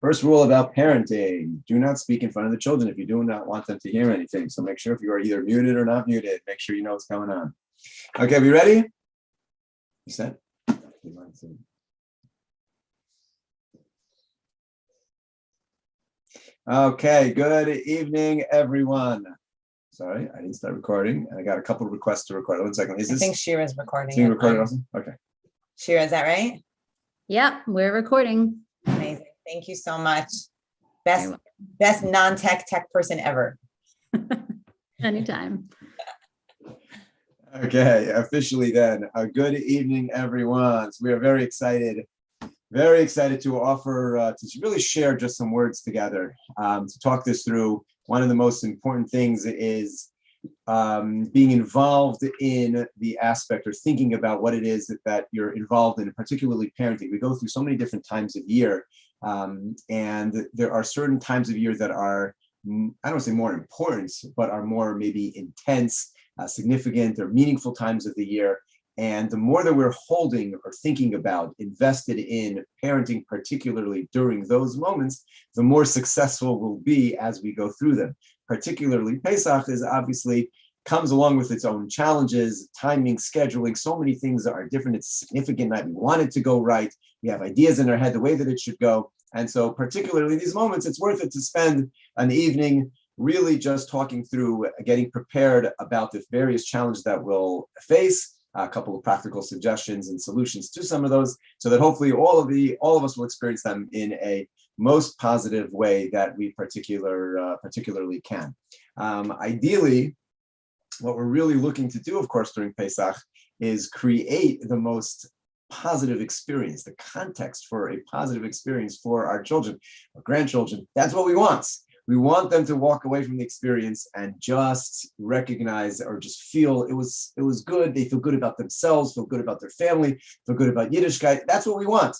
First rule about parenting, do not speak in front of the children if you do not want them to hear anything. So make sure if you are either muted or not muted, make sure you know what's going on. Okay, we ready? You set? Okay, good evening, everyone. Sorry, I didn't start recording, and I got a couple of requests to record. 1 second. I think Shira's recording. Being recorded also? Okay. Shira, is that right? Yep, we're recording. Amazing. Thank you so much. Best non-tech person ever. Anytime. Okay, officially then, a good evening, everyone. So we are very excited to offer, to really share just some words together, to talk this through. One of the most important things is being involved in the aspect or thinking about what it is that you're involved in, particularly parenting. We go through so many different times of year, and there are certain times of year that are, I don't want to say more important, but are more maybe intense, significant or meaningful times of the year. And the more that we're holding or thinking about, invested in parenting, particularly during those moments, the more successful we'll be as we go through them. Particularly Pesach is obviously comes along with its own challenges, timing, scheduling, so many things that are different. It's a significant night. We want it to go right. We have ideas in our head, the way that it should go. And so particularly these moments, it's worth it to spend an evening really just talking through, getting prepared about the various challenges that we'll face, a couple of practical suggestions and solutions to some of those, so that hopefully all of us will experience them in a most positive way that we particularly can. Ideally, what we're really looking to do, of course, during Pesach is create the most positive experience, the context for a positive experience for our children, our grandchildren. That's what we want. We want them to walk away from the experience and just recognize or just feel it was good. They feel good about themselves, feel good about their family, feel good about Yiddishkeit. That's what we want.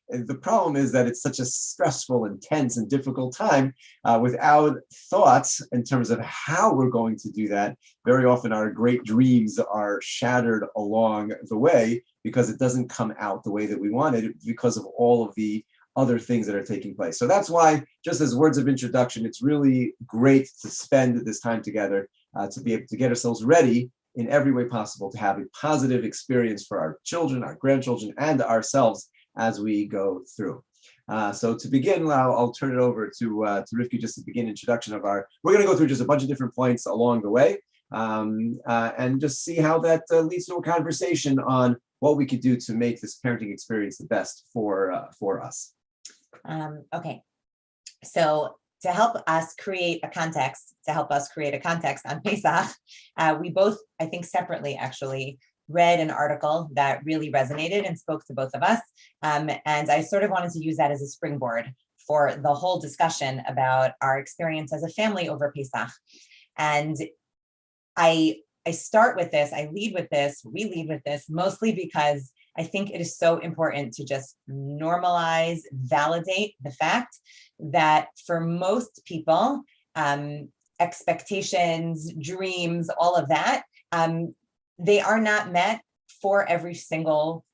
And the problem is that it's such a stressful, intense, and difficult time without thoughts in terms of how we're going to do that. Very often our great dreams are shattered along the way because it doesn't come out the way that we wanted because of all of the other things that are taking place. So that's why, just as words of introduction, it's really great to spend this time together to be able to get ourselves ready in every way possible to have a positive experience for our children, our grandchildren, and ourselves as we go through. So to begin, I'll turn it over to Rifki just to begin introduction of we're going to go through just a bunch of different points along the way and just see how that leads to a conversation on what we could do to make this parenting experience the best for us. Okay, so to help us create a context on Pesach, we both, I think separately actually, read an article that really resonated and spoke to both of us. And I sort of wanted to use that as a springboard for the whole discussion about our experience as a family over Pesach. And I start with this, we lead with this, mostly because I think it is so important to just normalize, validate the fact that for most people, expectations, dreams, all of that, they are not met for every single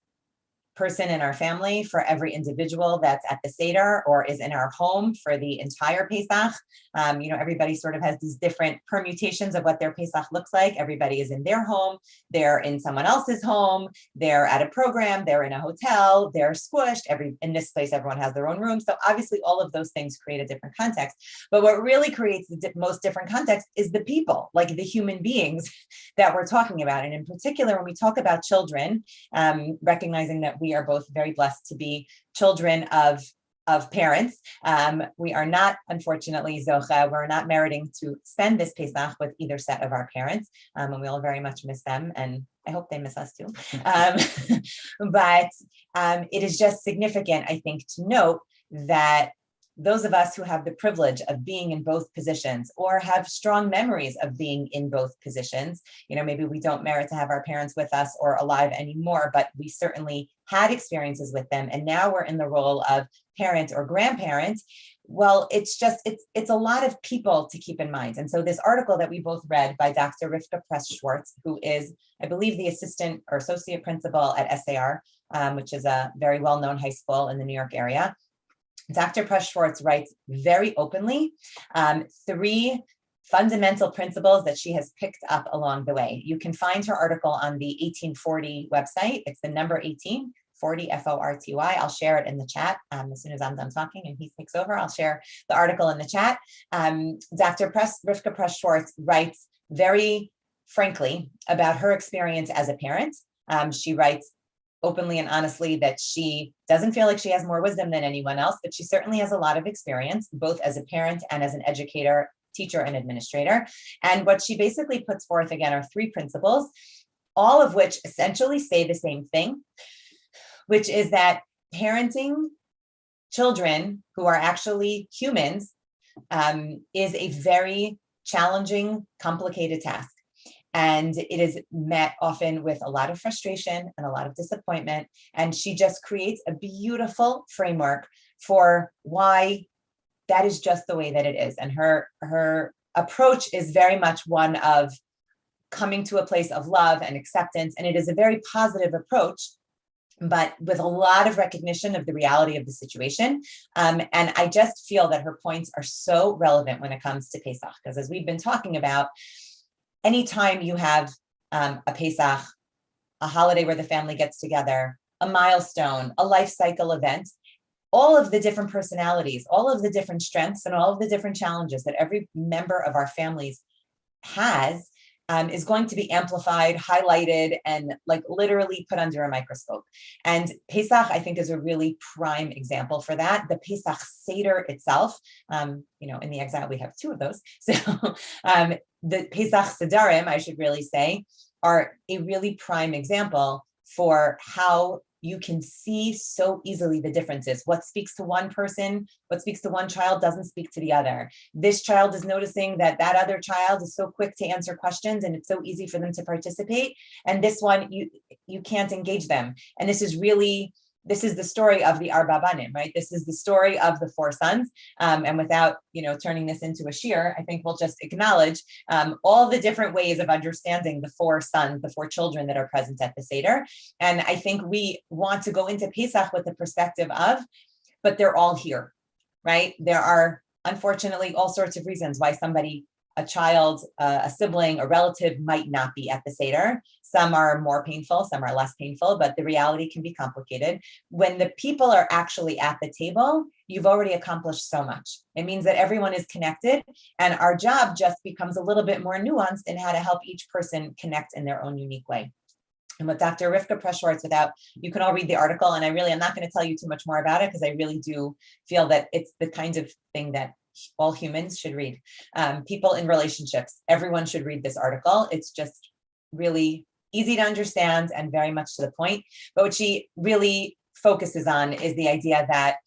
person in our family, for every individual that's at the Seder or is in our home for the entire Pesach. Everybody sort of has these different permutations of what their Pesach looks like. Everybody is in their home, they're in someone else's home, they're at a program, they're in a hotel, they're squished. In this place, everyone has their own room. So obviously all of those things create a different context. But what really creates the most different context is the people, like the human beings that we're talking about. And in particular, when we talk about children, recognizing that we are both very blessed to be children of parents. We are not, unfortunately, Zocha, we're not meriting to spend this Pesach with either set of our parents, and we all very much miss them, and I hope they miss us too. But it is just significant, I think, to note that those of us who have the privilege of being in both positions or have strong memories of being in both positions, maybe we don't merit to have our parents with us or alive anymore, but we certainly had experiences with them. And now we're in the role of parent or grandparent. Well, it's a lot of people to keep in mind. And so this article that we both read by Dr. Rifki Schwartz, who is, I believe, the assistant or associate principal at SAR, which is a very well-known high school in the New York area. Dr. Press-Schwartz writes very openly 3 fundamental principles that she has picked up along the way. You can find her article on the 1840 website. It's the number 1840, Forty. I'll share it in the chat as soon as I'm done talking and he takes over. I'll share the article in the chat. Rifki Press-Schwartz writes very frankly about her experience as a parent. She writes openly and honestly that she doesn't feel like she has more wisdom than anyone else, but she certainly has a lot of experience, both as a parent and as an educator, teacher, and administrator. And what she basically puts forth again are 3 principles, all of which essentially say the same thing, which is that parenting children who are actually humans is a very challenging, complicated task. And it is met often with a lot of frustration and a lot of disappointment. And she just creates a beautiful framework for why that is just the way that it is. And her approach is very much one of coming to a place of love and acceptance. And it is a very positive approach, but with a lot of recognition of the reality of the situation. And I just feel that her points are so relevant when it comes to Pesach, because as we've been talking about, anytime you have a Pesach, a holiday where the family gets together, a milestone, a life cycle event, all of the different personalities, all of the different strengths, and all of the different challenges that every member of our families has is going to be amplified, highlighted, and like literally put under a microscope. And Pesach, I think, is a really prime example for that. The Pesach Seder itself, in the exile, we have 2 of those. So the Pesach Sedarim, I should really say, are a really prime example for how you can see so easily the differences. What speaks to one person, what speaks to one child doesn't speak to the other. This child is noticing that that other child is so quick to answer questions and it's so easy for them to participate. And this one, you can't engage them. And this is the story of the Arba Banim, right? This is the story of the 4 sons. And without, turning this into a shir, I think we'll just acknowledge all the different ways of understanding the 4 sons, the 4 children that are present at the Seder. And I think we want to go into Pesach with the perspective of, but they're all here, right? There are, unfortunately, all sorts of reasons why somebody, a child, a sibling, a relative might not be at the Seder. Some are more painful, some are less painful, but the reality can be complicated. When the people are actually at the table, you've already accomplished so much. It means that everyone is connected, and our job just becomes a little bit more nuanced in how to help each person connect in their own unique way. And with Dr. Rifki Press-Schwartz, you can all read the article, and I'm not going to tell you too much more about it because I really do feel that it's the kind of thing that all humans should read. People in relationships, everyone should read this article. It's just really easy to understand and very much to the point. But what she really focuses on is the idea that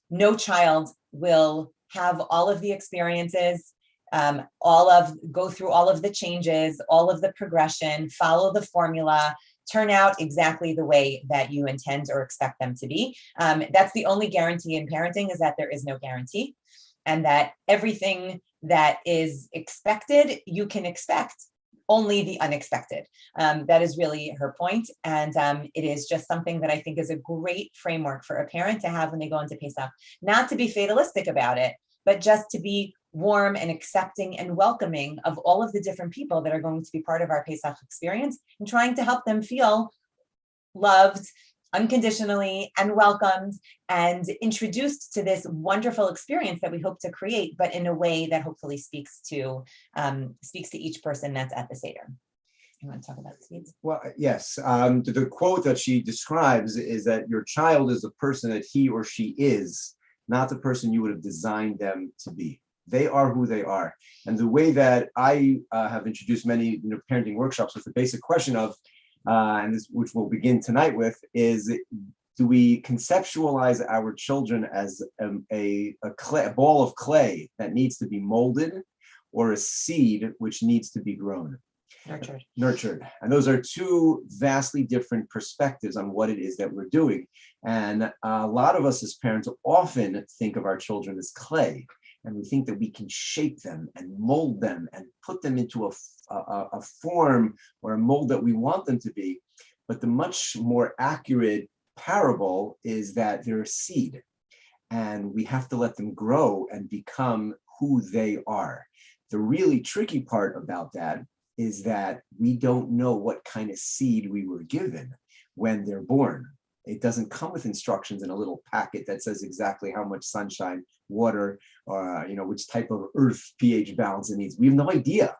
no child will have all of the experiences, go through all of the changes, all of the progression, follow the formula, turn out exactly the way that you intend or expect them to be. That's the only guarantee in parenting, is that there is no guarantee, and that everything that is expected, you can expect only the unexpected. That is really her point. And it is just something that I think is a great framework for a parent to have when they go into Pesach, not to be fatalistic about it, but just to be warm and accepting and welcoming of all of the different people that are going to be part of our Pesach experience, and trying to help them feel loved unconditionally and welcomed and introduced to this wonderful experience that we hope to create, but in a way that hopefully speaks to each person that's at the Seder. You want to talk about seeds? Well, yes. The quote that she describes is that your child is the person that he or she is, not the person you would have designed them to be. They are who they are. And the way that I have introduced many parenting workshops with the basic question of, which we'll begin tonight with, is do we conceptualize our children as a ball of clay that needs to be molded, or a seed which needs to be grown? Nurtured. And those are 2 vastly different perspectives on what it is that we're doing. And a lot of us as parents often think of our children as clay, and we think that we can shape them and mold them and put them into a form or a mold that we want them to be. But the much more accurate parable is that they're a seed. and we have to let them grow and become who they are. The really tricky part about that is that we don't know what kind of seed we were given when they're born. It doesn't come with instructions in a little packet that says exactly how much sunshine, water, or which type of earth pH balance it needs. We have no idea.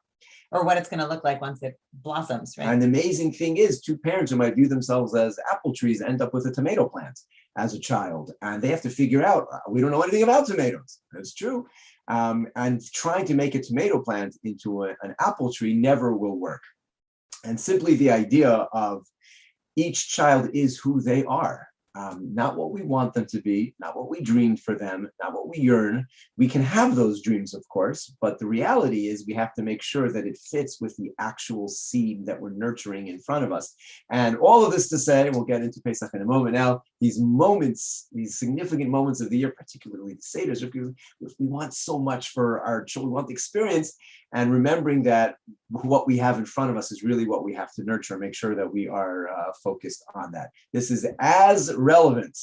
Or what it's going to look like once it blossoms, right? And the amazing thing is, two parents who might view themselves as apple trees end up with a tomato plant as a child, and they have to figure out, we don't know anything about tomatoes. That's true. And trying to make a tomato plant into an apple tree never will work. And simply the idea of each child is who they are, not what we want them to be, not what we dreamed for them, not what we yearn. We can have those dreams, of course, but the reality is we have to make sure that it fits with the actual seed that we're nurturing in front of us. And all of this to say, we'll get into Pesach in a moment now, these moments, these significant moments of the year, particularly the Seder, we want so much for our children, we want the experience, and remembering that what we have in front of us is really what we have to nurture, make sure that we are focused on that. This is as relevant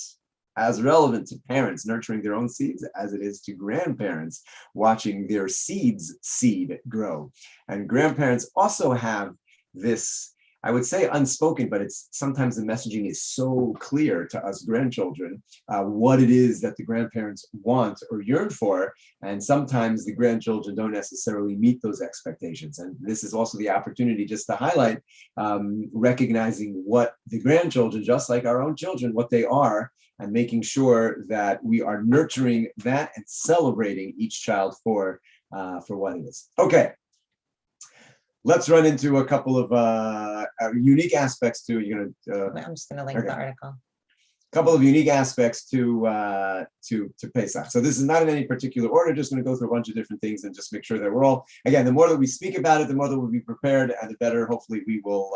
to parents nurturing their own seeds as it is to grandparents watching their seed grow. And grandparents also have this, I would say unspoken, but it's sometimes the messaging is so clear to us grandchildren, what it is that the grandparents want or yearn for. And sometimes the grandchildren don't necessarily meet those expectations. And this is also the opportunity just to highlight recognizing what the grandchildren, just like our own children, what they are, and making sure that we are nurturing that and celebrating each child for what it is. Okay. Let's run into a couple of unique aspects to, I'm just going to link the article. Couple of unique aspects to Pesach. So this is not in any particular order, just going to go through a bunch of different things and just make sure that we're all, again, the more that we speak about it, the more that we'll be prepared, and the better, hopefully, we will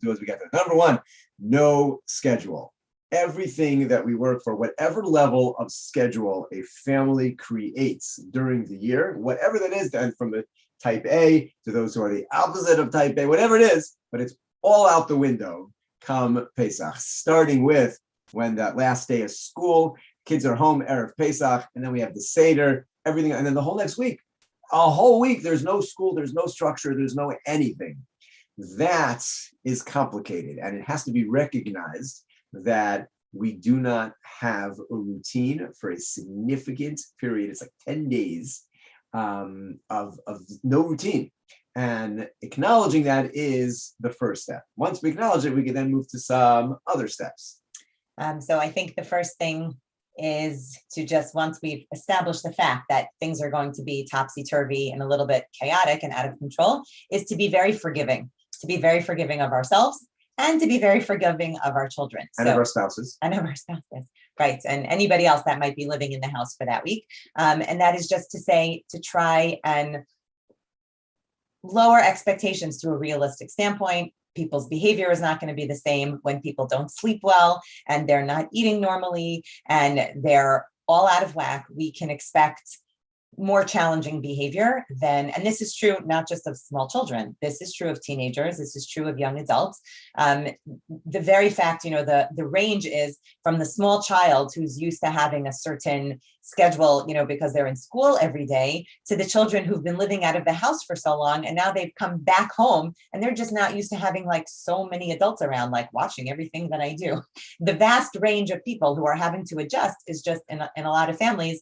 do as we get there. Number one, no schedule. Everything that we work for, whatever level of schedule a family creates during the year, whatever that is, and from the type A to those who are the opposite of type A, whatever it is, but it's all out the window come Pesach, starting with when that last day of school, kids are home, Erev Pesach, and then we have the Seder, everything, and then the whole next week, a whole week, there's no school, there's no structure, there's no anything. That is complicated, and it has to be recognized that we do not have a routine for a significant period. It's like 10 days of no routine. And acknowledging that is the first step. Once we acknowledge it, we can then move to some other steps. So I think the first thing is to just, once we've established the fact that things are going to be topsy-turvy and a little bit chaotic and out of control, is to be very forgiving of ourselves and to be very forgiving of our children. And of our spouses. And of our spouses, right. And anybody else that might be living in the house for that week. And that is just to say, to try and lower expectations to a realistic standpoint. People's behavior is not going to be the same when people don't sleep well and they're not eating normally and they're all out of whack. We can expect more challenging behavior than, and this is true not just of small children, this is true of teenagers, this is true of young adults. The very fact, the range is from the small child who's used to having a certain schedule, because they're in school every day, to the children who've been living out of the house for so long, and now they've come back home and they're just not used to having like so many adults around, like watching everything that I do. The vast range of people who are having to adjust is just in a lot of families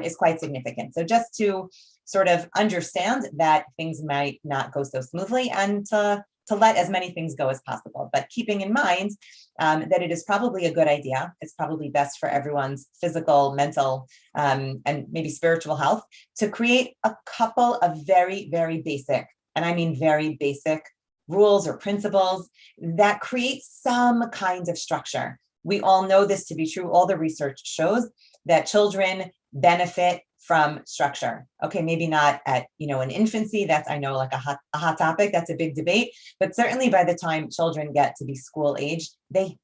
is quite significant. So just to sort of understand that things might not go so smoothly, and to let as many things go as possible, but keeping in mind that it is probably a good idea. It's probably best for everyone's physical, mental, and maybe spiritual health to create a couple of very, very basic, and I mean very basic, rules or principles that create some kind of structure. We all know this to be true. All the research shows that children benefit from structure. Okay, maybe not at, an infancy, that's, I know, like a hot topic, that's a big debate, but certainly by the time children get to be school age, they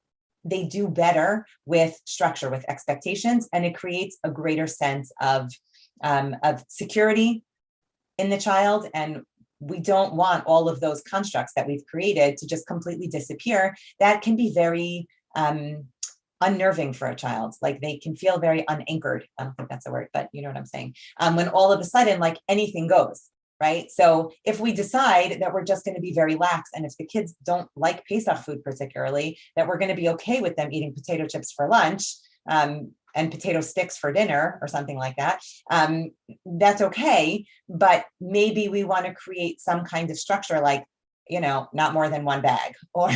do better with structure, with expectations, and it creates a greater sense of security in the child. And we don't want all of those constructs that we've created to just completely disappear. That can be very unnerving for a child. Like they can feel very unanchored. I don't think that's a word, but you know what I'm saying. When all of a sudden, like anything goes, right? So if we decide that we're just going to be very lax, and if the kids don't like Pesach food particularly, that we're going to be okay with them eating potato chips for lunch, and potato sticks for dinner or something like that, that's okay. But maybe we want to create some kind of structure, like, not more than one bag, or,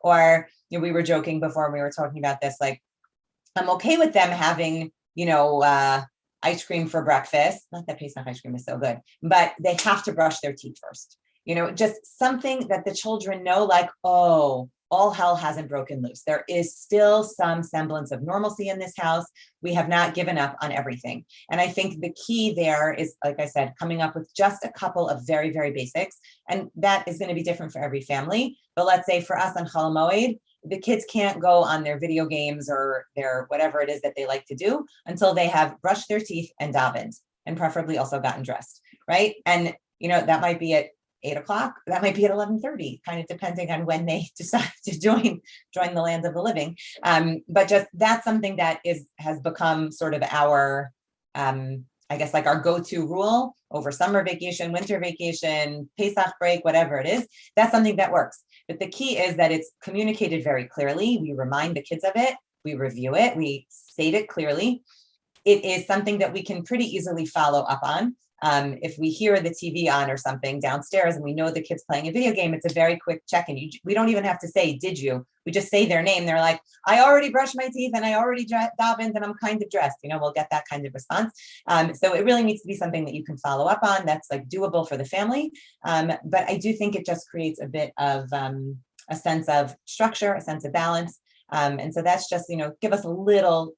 or we were joking before we were talking about this, like, I'm okay with them having, ice cream for breakfast. Not that Pesach ice cream is so good, but they have to brush their teeth first. Just something that the children know, like, oh, all hell hasn't broken loose. There is still some semblance of normalcy in this house. We have not given up on everything. And I think the key there is, like I said, coming up with just a couple of very, very basics. And that is going to be different for every family. But let's say for us on Chol Hamoed, the kids can't go on their video games or their whatever it is that they like to do until they have brushed their teeth and davened, and preferably also gotten dressed, right? And, that might be at 8:00, that might be at 11:30, kind of depending on when they decide to join the land of the living. But just that's something that has become sort of our, I guess, like our go-to rule over summer vacation, winter vacation, Pesach break, whatever it is. That's something that works. But the key is that it's communicated very clearly. We remind the kids of it. We review it. We state it clearly. It is something that we can pretty easily follow up on. If we hear the TV on or something downstairs and we know the kid's playing a video game, it's a very quick check-in. We don't even have to say, did you? We just say their name. They're like, I already brushed my teeth and I already davened and I'm kind of dressed. We'll get that kind of response. So it really needs to be something that you can follow up on that's like doable for the family. But I do think it just creates a bit of a sense of structure, a sense of balance. And so that's just, give us a little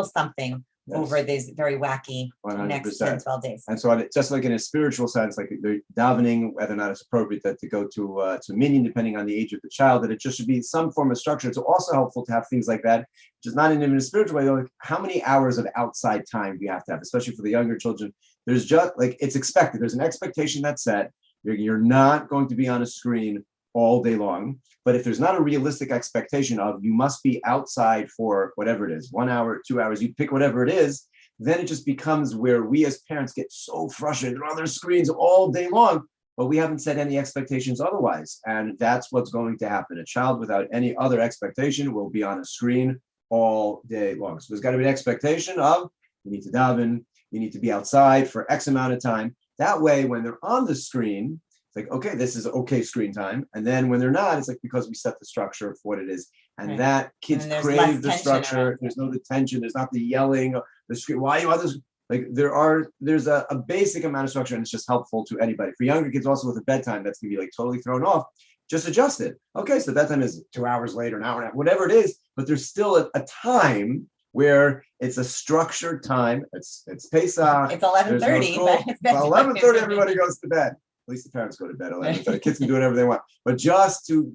something. Yes. Over these very wacky 100%. Next 10, 12 days. And so just like in a spiritual sense, like the davening, whether or not it's appropriate that to go to minyan, depending on the age of the child, that it just should be some form of structure. It's also helpful to have things like that, which is not in a spiritual way. Like how many hours of outside time do you have to have, especially for the younger children? There's just like, it's expected. There's an expectation that's set. You're not going to be on a screen all day long. But if there's not a realistic expectation of you must be outside for whatever it is, 1 hour, 2 hours, you pick whatever it is, then it just becomes where we as parents get so frustrated. They're on their screens all day long, but we haven't set any expectations otherwise. And that's what's going to happen. A child without any other expectation will be on a screen all day long. So there's got to be an expectation of you need to daven, you need to be outside for X amount of time. That way, when they're on the screen, it's like, okay, this is okay screen time. And then when they're not, it's like because we set the structure for what it is. And that kids crave the structure. There's no tension. There's not the yelling, the screen. Why are you on this? Like there's a basic amount of structure, and it's just helpful to anybody. For younger kids also with a bedtime, that's gonna be like totally thrown off. Just adjust it. Okay, so bedtime is 2 hours later, an hour and a half, whatever it is, but there's still a time where it's a structured time. It's Pesach. It's 11:30, but it's 11:30, everybody goes to bed. At least the parents go to bed 11:30. The kids can do whatever they want. But just to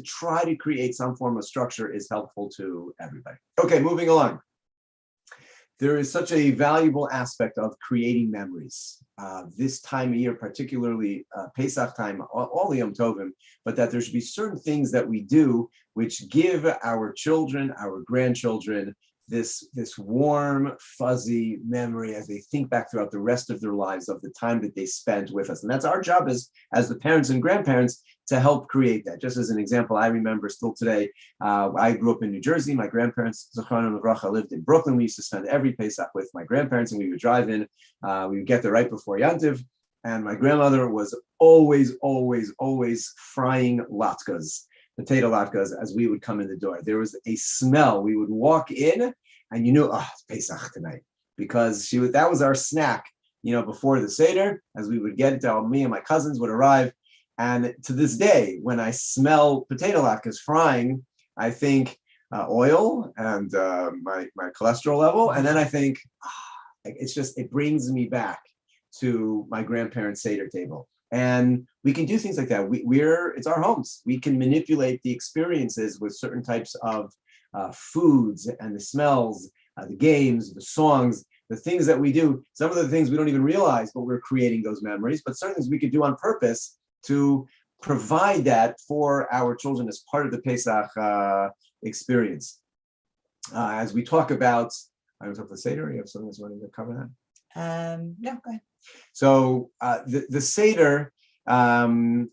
try to create some form of structure is helpful to everybody. Okay, moving along. There is such a valuable aspect of creating memories this time of year, particularly Pesach time, all the Yom Tovim, but that there should be certain things that we do which give our children, our grandchildren, this warm, fuzzy memory as they think back throughout the rest of their lives of the time that they spent with us. And that's our job as the parents and grandparents to help create that. Just as an example, I remember still today, I grew up in New Jersey. My grandparents, Zechron Livracha, lived in Brooklyn. We used to spend every Pesach with my grandparents, and we would drive in. We would get there right before Yantiv. And my grandmother was always frying latkes, potato latkes, as we would come in the door. There was a smell. We would walk in and you knew, it's Pesach tonight, because that was our snack, before the Seder, as we would get it, me and my cousins would arrive. And to this day, when I smell potato latkes frying, I think oil and my cholesterol level. And then I think, it brings me back to my grandparents' Seder table. And we can do things like that. It's our homes. We can manipulate the experiences with certain types of foods and the smells, the games, the songs, the things that we do. Some of the things we don't even realize, but we're creating those memories. But certain things we could do on purpose to provide that for our children as part of the Pesach experience. as we talk about, I was up the Seder. You have something that's wanting to cover that? No, go ahead. So the Seder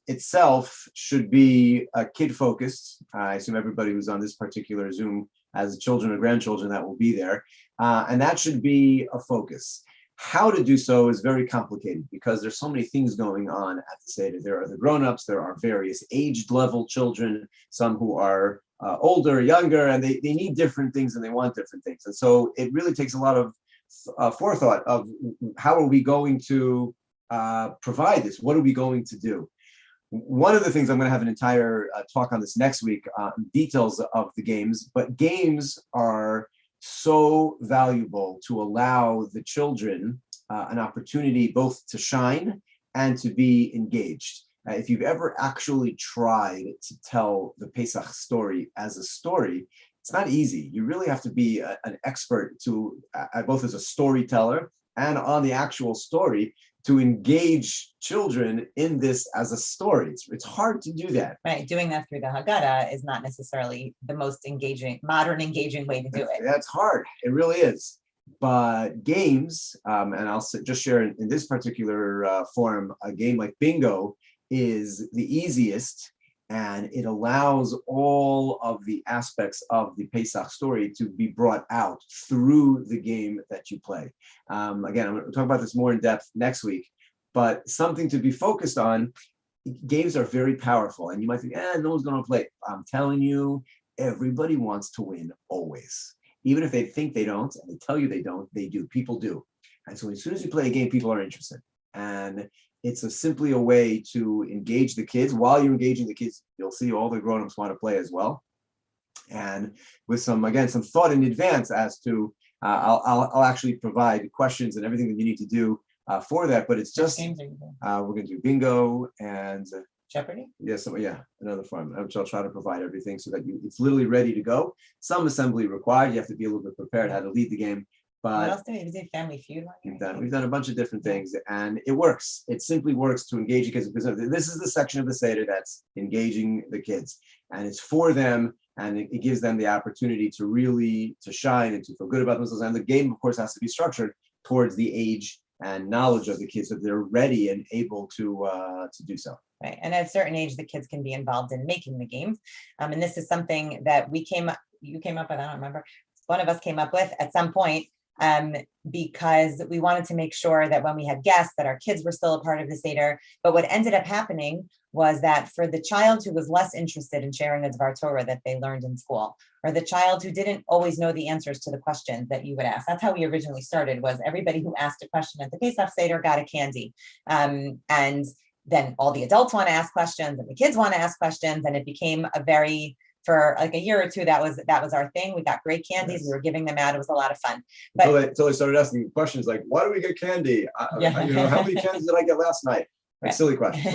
itself should be kid focused. I assume everybody who's on this particular Zoom has children or grandchildren that will be there. And that should be a focus. How to do so is very complicated because there's so many things going on at the Seder. There are the grown-ups, there are various aged level children, some who are older, younger, and they need different things and they want different things. And so it really takes a lot of forethought of how are we going to provide this? What are we going to do? One of the things, I'm going to have an entire talk on this next week, details of the games, but games are so valuable to allow the children an opportunity both to shine and to be engaged. If you've ever actually tried to tell the Pesach story as a story, it's not easy. You really have to be an expert to both as a storyteller and on the actual story to engage children in this as a story. It's hard to do that. Right, doing that through the Haggadah is not necessarily the most engaging, modern engaging way to do it. That's hard. It really is. But games, and I'll just share in this particular forum, a game like bingo is the easiest, and it allows all of the aspects of the Pesach story to be brought out through the game that you play. Again, I'm going to talk about this more in depth next week, but something to be focused on. Games are very powerful, and you might think, no one's going to play. I'm telling you, everybody wants to win always. Even if they think they don't, and they tell you they don't, they do. People do. And so as soon as you play a game, people are interested. And it's simply a way to engage the kids. While you're engaging the kids, you'll see all the grown-ups want to play as well. And with some thought in advance as to, I'll actually provide questions and everything that you need to do for that. But it's just, we're going to do bingo and Jeopardy? Yes, another form, which I'll try to provide everything so that it's literally ready to go. Some assembly required. You have to be a little bit prepared how to lead the game. But what else do we do? Family Feud? We've done a bunch of different things, and it works. It simply works to engage the kids because this is the section of the Seder that's engaging the kids, and it's for them, and it gives them the opportunity to really to shine and to feel good about themselves. And the game, of course, has to be structured towards the age and knowledge of the kids so they're ready and able to do so. Right, and at a certain age, the kids can be involved in making the games, and this is something that you came up with. I don't remember. One of us came up with at some point. Because we wanted to make sure that when we had guests that our kids were still a part of the Seder. But what ended up happening was that for the child who was less interested in sharing a Dvar Torah that they learned in school, or the child who didn't always know the answers to the questions that you would ask. That's how we originally started, was everybody who asked a question at the Pesach Seder got a candy. And then all the adults want to ask questions and the kids want to ask questions. And it became for like a year or two, that was our thing. We got great candies. Yes. We were giving them out. It was a lot of fun. But until they started asking questions like, why do we get candy? How many candies did I get last night? Like silly questions.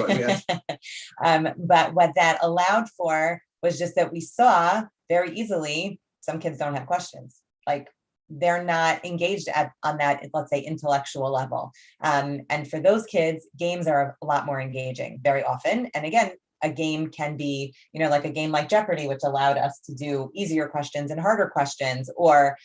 But what that allowed for was just that we saw very easily, some kids don't have questions. Like they're not engaged on that, let's say, intellectual level. And for those kids, games are a lot more engaging very often. And again, a game can be, like a game like Jeopardy, which allowed us to do easier questions and harder questions, or,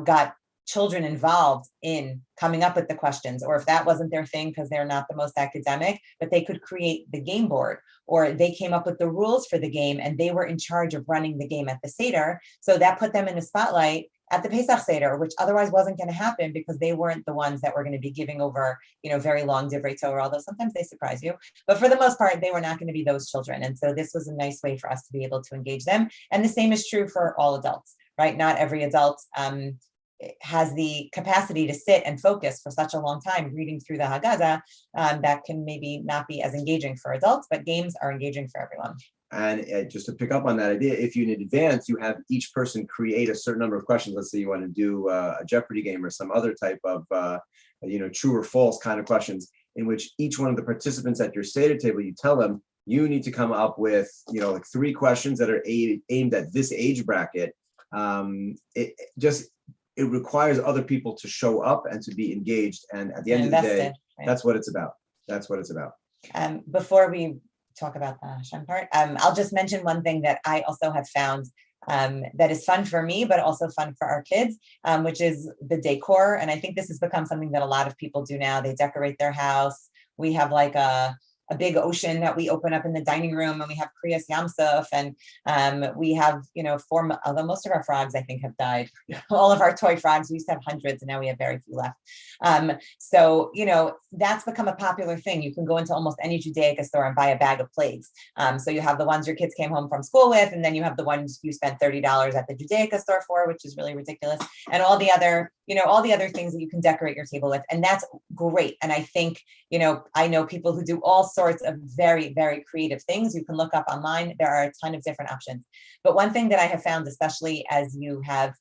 got children involved in coming up with the questions, or if that wasn't their thing because they're not the most academic, but they could create the game board, or they came up with the rules for the game and they were in charge of running the game at the Seder. So that put them in the spotlight at the Pesach Seder, which otherwise wasn't going to happen because they weren't the ones that were going to be giving over, very long Divrei Torah, although sometimes they surprise you. But for the most part, they were not going to be those children. And so this was a nice way for us to be able to engage them. And the same is true for all adults, right? Not every adult has the capacity to sit and focus for such a long time reading through the Haggadah. That can maybe not be as engaging for adults, but games are engaging for everyone. And just to pick up on that idea, if you in advance, you have each person create a certain number of questions. Let's say you want to do a Jeopardy game or some other type of, true or false kind of questions, in which each one of the participants at your Seder table, you tell them, you need to come up with, like 3 questions that are aimed at this age bracket. It requires other people to show up and to be engaged. And at the end of the day, right? That's what it's about. That's what it's about. Before we talk about the Hashem part, I'll just mention one thing that I also have found that is fun for me, but also fun for our kids, which is the decor. And I think this has become something that a lot of people do now. They decorate their house. We have like a big ocean that we open up in the dining room, and we have Kriyas Yamsuf, and we have, although most of our frogs, I think, have died. All of our toy frogs, we used to have hundreds, and now we have very few left. So, that's become a popular thing. You can go into almost any Judaica store and buy a bag of plagues. So you have the ones your kids came home from school with, and then you have the ones you spent $30 at the Judaica store for, which is really ridiculous. And all the other things that you can decorate your table with. And that's great. And I think, I know people who do all sorts of very, very creative things. You can look up online. There are a ton of different options. But one thing that I have found, especially as you have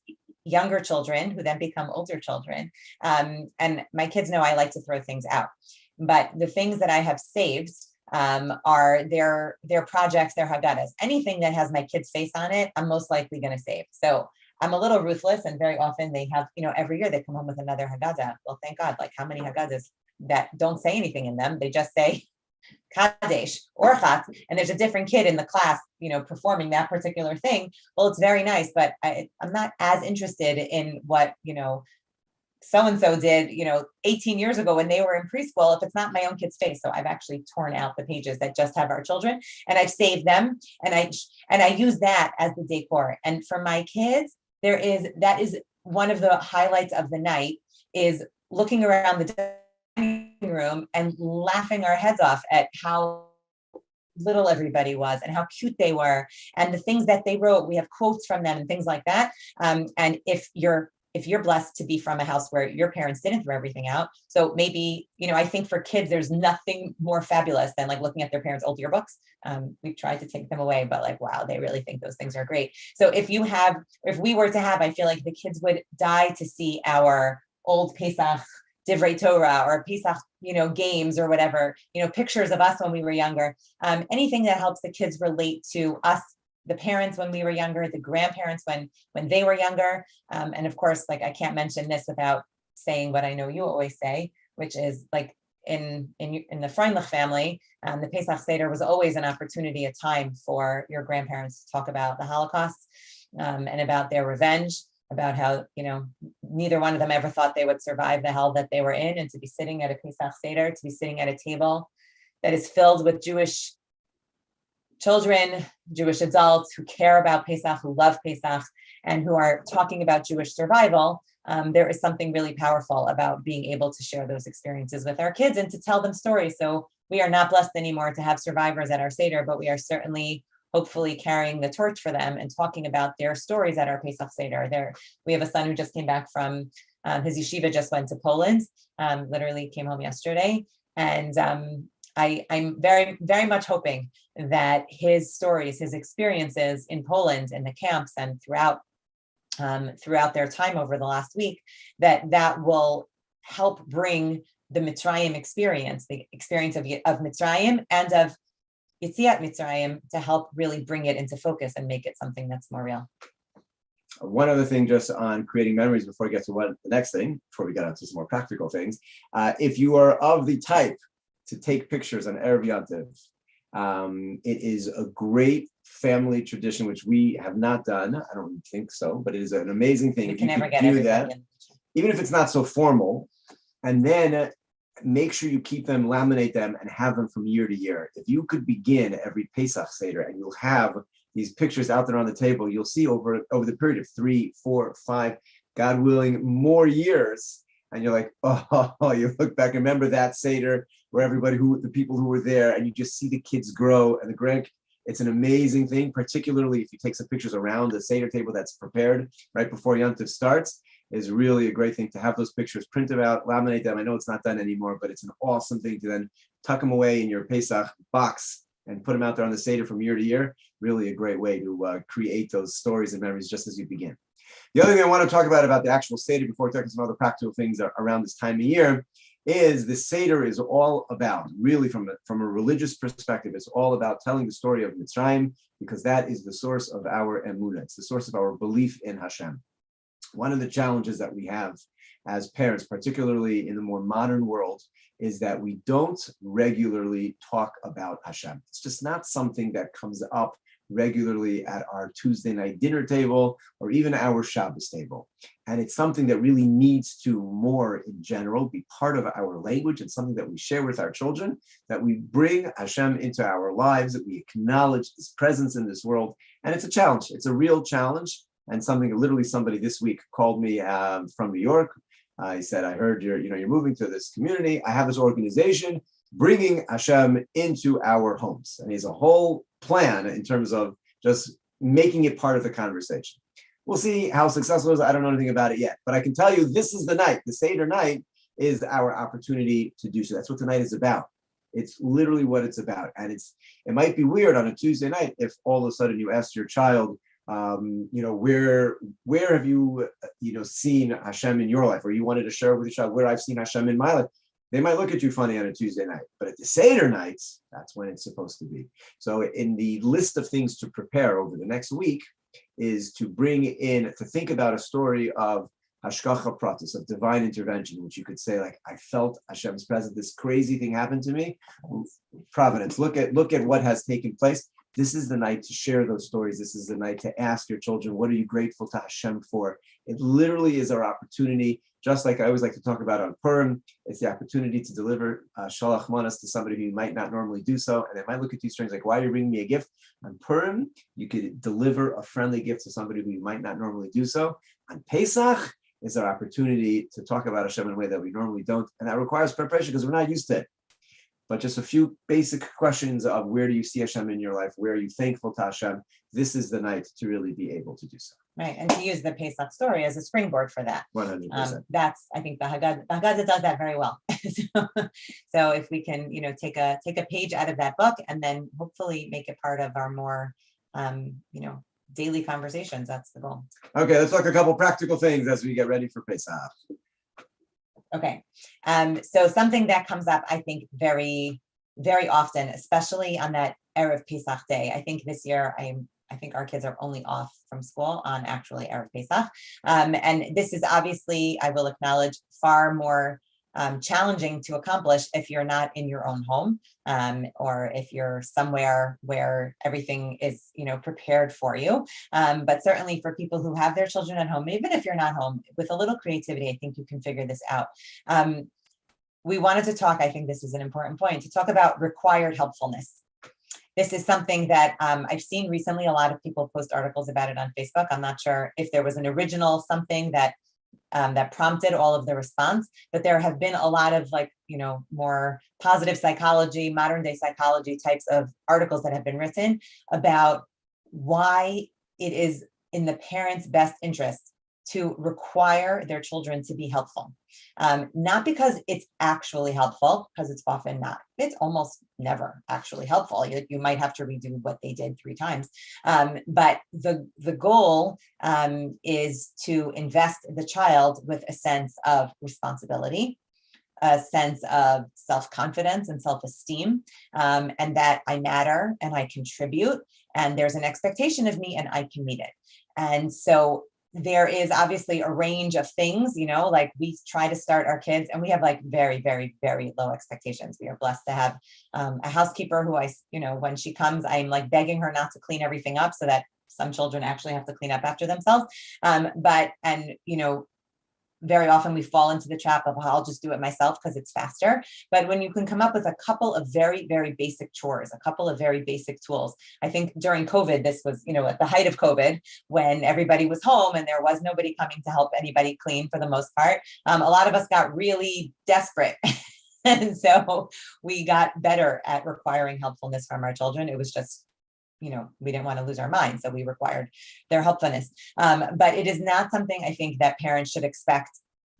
younger children who then become older children, and my kids know I like to throw things out, but the things that I have saved are their projects, their Haggadahs. Anything that has my kid's face on it, I'm most likely going to save. So I'm a little ruthless, and very often they have, every year they come home with another Haggadah. Well, thank God. Like, how many Haggadahs that don't say anything in them? They just say Kadesh or Chat, and there's a different kid in the class, performing that particular thing. Well, it's very nice, but I'm not as interested in what, so-and-so did, 18 years ago when they were in preschool, if it's not my own kid's face. So I've actually torn out the pages that just have our children, and I've saved them, and I use that as the decor. And for my kids, that is one of the highlights of the night, is looking around the dining room and laughing our heads off at how little everybody was and how cute they were, and the things that they wrote. We have quotes from them and things like that. And if you're blessed to be from a house where your parents didn't throw everything out, so maybe, I think for kids, there's nothing more fabulous than like looking at their parents' old yearbooks. We've tried to take them away, but like, wow, they really think those things are great. So if we were to have, I feel like the kids would die to see our old Pesach Divrei Torah or Pesach, games or whatever, pictures of us when we were younger, anything that helps the kids relate to us, the parents when we were younger, the grandparents when they were younger. And of course, like, I can't mention this without saying what I know you always say, which is like in the Freundlich family, the Pesach Seder was always an opportunity, a time for your grandparents to talk about the Holocaust, and about their revenge, about how, neither one of them ever thought they would survive the hell that they were in, and to be sitting at a Pesach Seder, to be sitting at a table that is filled with Jewish children, Jewish adults who care about Pesach, who love Pesach, and who are talking about Jewish survival. There is something really powerful about being able to share those experiences with our kids and to tell them stories. So we are not blessed anymore to have survivors at our Seder, but we are certainly, hopefully, carrying the torch for them and talking about their stories at our Pesach Seder. We have a son who just came back from his yeshiva, just went to Poland, literally came home yesterday. And I'm very, very much hoping that his stories, his experiences in Poland, in the camps, and throughout their time over the last week, that will help bring the Mitzrayim experience, the experience of Mitzrayim and of Yetziat Mitzrayim, to help really bring it into focus and make it something that's more real. One other thing just on creating memories before we get to the next thing, before we get onto some more practical things. If you are of the type to take pictures on Erev Yontiv, it is a great family tradition, which we have not done. I don't think so, but it is an amazing thing. You if can you never get do that, in. even if it's not so formal, and then make sure you keep them, laminate them, and have them from year to year. If you could begin every Pesach Seder and you'll have these pictures out there on the table, you'll see over the period of 3, 4, 5, God willing, more years. And you're like, oh, you look back and remember that Seder where the people who were there, and you just see the kids grow and it's an amazing thing, particularly if you take some pictures around the Seder table that's prepared right before Yom Tov starts. Is really a great thing to have those pictures printed out, laminate them. I know it's not done anymore, but it's an awesome thing to then tuck them away in your Pesach box and put them out there on the Seder from year to year. Really a great way to create those stories and memories just as you begin. The other thing I want to talk about the actual Seder, before we talk about some other practical things around this time of year, is the Seder is all about, really from a religious perspective, it's all about telling the story of Mitzrayim, because that is the source of our emunah. It's the source of our belief in Hashem. One of the challenges that we have as parents, particularly in the more modern world, is that we don't regularly talk about Hashem. It's just not something that comes up regularly at our Tuesday night dinner table or even our Shabbos table. And it's something that really needs to more in general be part of our language and something that we share with our children, that we bring Hashem into our lives, that we acknowledge His presence in this world. And it's a challenge. It's a real challenge. And something literally somebody this week called me from New York. He said, I heard you're moving to this community. I have this organization bringing Hashem into our homes. And he has a whole plan in terms of just making it part of the conversation. We'll see how successful it is. I don't know anything about it yet, but I can tell you this is the night. The Seder night is our opportunity to do so. That's what the night is about. It's literally what it's about. And it might be weird on a Tuesday night if all of a sudden you ask your child, where have you, seen Hashem in your life, or you wanted to share with your child where I've seen Hashem in my life. They might look at you funny on a Tuesday night, but at the Seder nights, that's when it's supposed to be. So in the list of things to prepare over the next week is to think about a story of hashgacha pratis, of divine intervention, which you could say, like, I felt Hashem's presence, this crazy thing happened to me. Providence, look at what has taken place. This is the night to share those stories. This is the night to ask your children, what are you grateful to Hashem for? It literally is our opportunity, just like I always like to talk about on Purim. It's the opportunity to deliver shalach manas to somebody who might not normally do so. And they might look at you strange, like, why are you bringing me a gift? On Purim, you could deliver a friendly gift to somebody who you might not normally do so. On Pesach is our opportunity to talk about Hashem in a way that we normally don't. And that requires preparation because we're not used to it. But just a few basic questions of where do you see Hashem in your life? Where are you thankful to Hashem? This is the night to really be able to do so. Right, and to use the Pesach story as a springboard for that. 100%. That's, I think, the Haggadah does that very well. So if we can, take a page out of that book and then hopefully make it part of our more, daily conversations, that's the goal. Okay, let's talk a couple practical things as we get ready for Pesach. Okay, so something that comes up, I think, very, very often, especially on that Erev Pesach day. I think this year, I think our kids are only off from school on actually Erev Pesach. And this is obviously, I will acknowledge, far more challenging to accomplish if you're not in your own home, or if you're somewhere where everything is, prepared for you. But certainly for people who have their children at home, even if you're not home, with a little creativity, I think you can figure this out. We wanted to talk, I think this is an important point, to talk about required helpfulness. This is something that I've seen recently. A lot of people post articles about it on Facebook. I'm not sure if there was an original something that prompted all of the response, but there have been a lot of more positive psychology, modern day psychology types of articles that have been written about why it is in the parents' best interest to require their children to be helpful. Not because it's actually helpful, because it's often not. It's almost never actually helpful. You might have to redo what they did 3 times. But the goal is to invest the child with a sense of responsibility, a sense of self-confidence and self-esteem, and that I matter and I contribute, and there's an expectation of me and I can meet it. And so there is obviously a range of things, like we try to start our kids and we have very, very, very low expectations. We are blessed to have a housekeeper who when she comes, I'm begging her not to clean everything up so that some children actually have to clean up after themselves. Very often we fall into the trap of, I'll just do it myself because it's faster. But when you can come up with a couple of very, very basic chores, a couple of very basic tools. I think during COVID, this was, at the height of COVID, when everybody was home and there was nobody coming to help anybody clean for the most part. A lot of us got really desperate. And so we got better at requiring helpfulness from our children. It was just, we didn't want to lose our minds, so we required their helpfulness. But it is not something I think that parents should expect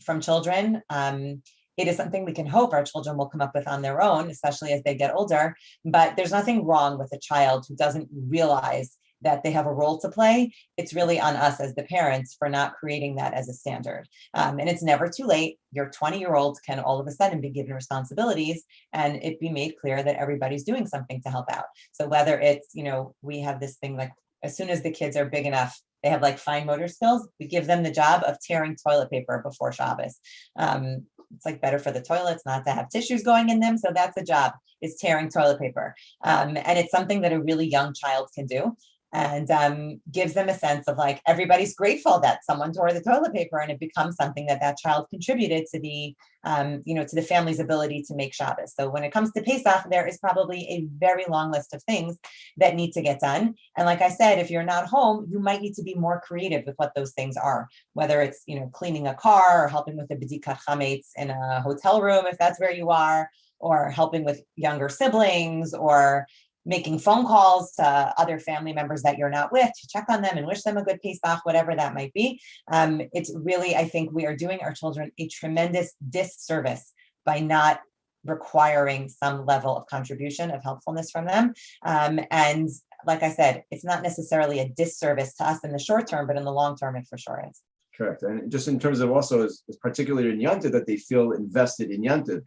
from children. It is something we can hope our children will come up with on their own, especially as they get older. But there's nothing wrong with a child who doesn't realize that they have a role to play. It's really on us as the parents for not creating that as a standard. And it's never too late. Your 20-year-old can all of a sudden be given responsibilities and it be made clear that everybody's doing something to help out. So whether it's, we have this thing as soon as the kids are big enough, they have fine motor skills, we give them the job of tearing toilet paper before Shabbos. It's better for the toilets not to have tissues going in them. So that's a job, is tearing toilet paper. And it's something that a really young child can do. and gives them a sense of like everybody's grateful that someone tore the toilet paper, and it becomes something that child contributed to the to the family's ability to make Shabbos. So when it comes to Pesach, there is probably a very long list of things that need to get done. And like I said, if you're not home, you might need to be more creative with what those things are, whether it's cleaning a car or helping with the bedikat chametz in a hotel room if that's where you are, or helping with younger siblings, or making phone calls to other family members that you're not with to check on them and wish them a good Pesach, whatever that might be. It's really, I think we are doing our children a tremendous disservice by not requiring some level of contribution of helpfulness from them. And like I said, it's not necessarily a disservice to us in the short term, but in the long term, it for sure is. Correct. And just in terms of also, as particularly in Yantiv, that they feel invested in Yantiv.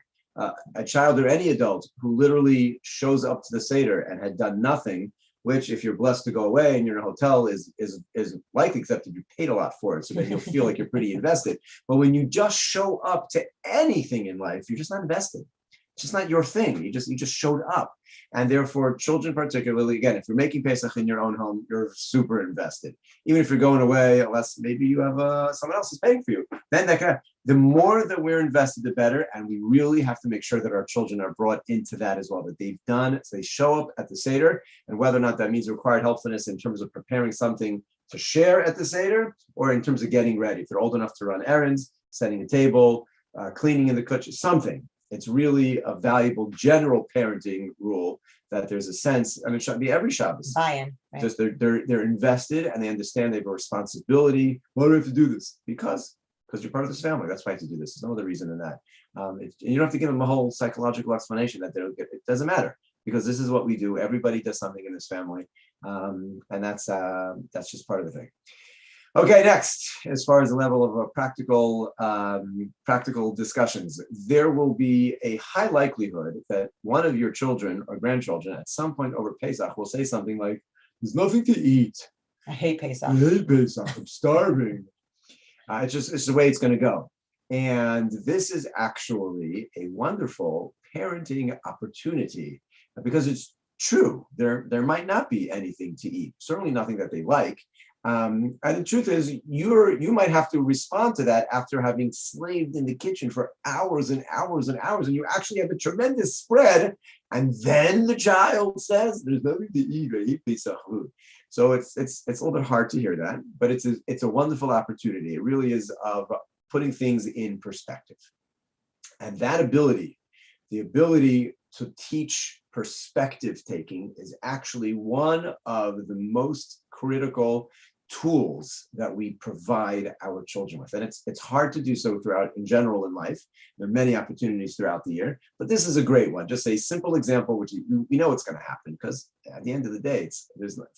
A child or any adult who literally shows up to the Seder and had done nothing, which if you're blessed to go away and you're in a hotel is likely, except if you paid a lot for it, so that you'll feel like you're pretty invested. But when you just show up to anything in life, you're just not invested. It's just not your thing. You just showed up. And therefore, children particularly, again, if you're making Pesach in your own home, you're super invested. Even if you're going away, unless maybe you have someone else is paying for you. Then the more that we're invested, the better. And we really have to make sure that our children are brought into that as well, that they've done, so they show up at the Seder, and whether or not that means required helpfulness in terms of preparing something to share at the Seder, or in terms of getting ready. If they're old enough to run errands, setting a table, cleaning in the kitchen, something. It's really a valuable general parenting rule that there's a sense, and it should be every Shabbos. Buy-in, right? Just they're invested and they understand they have a responsibility. Why do we have to do this? Because you're part of this family. That's why you have to do this. There's no other reason than that. You don't have to give them a whole psychological explanation that it doesn't matter, because this is what we do. Everybody does something in this family, and that's just part of the thing. Okay, next, as far as the level of practical discussions, there will be a high likelihood that one of your children or grandchildren at some point over Pesach will say something like, "There's nothing to eat. I hate Pesach. I hate Pesach. I'm starving." It's the way it's going to go. And this is actually a wonderful parenting opportunity, because it's true. There might not be anything to eat, certainly nothing that they like. And the truth is, you might have to respond to that after having slaved in the kitchen for hours and hours and hours, and you actually have a tremendous spread, and then the child says, "There's nothing to eat. I eat Pesach food." So it's a little bit hard to hear that, but it's a wonderful opportunity. It really is, of putting things in perspective, and that ability, the ability to teach perspective taking, is actually one of the most critical tools that we provide our children with. And it's hard to do so throughout, in general, in life. There are many opportunities throughout the year, but this is a great one. Just a simple example, which we know it's going to happen, because at the end of the day,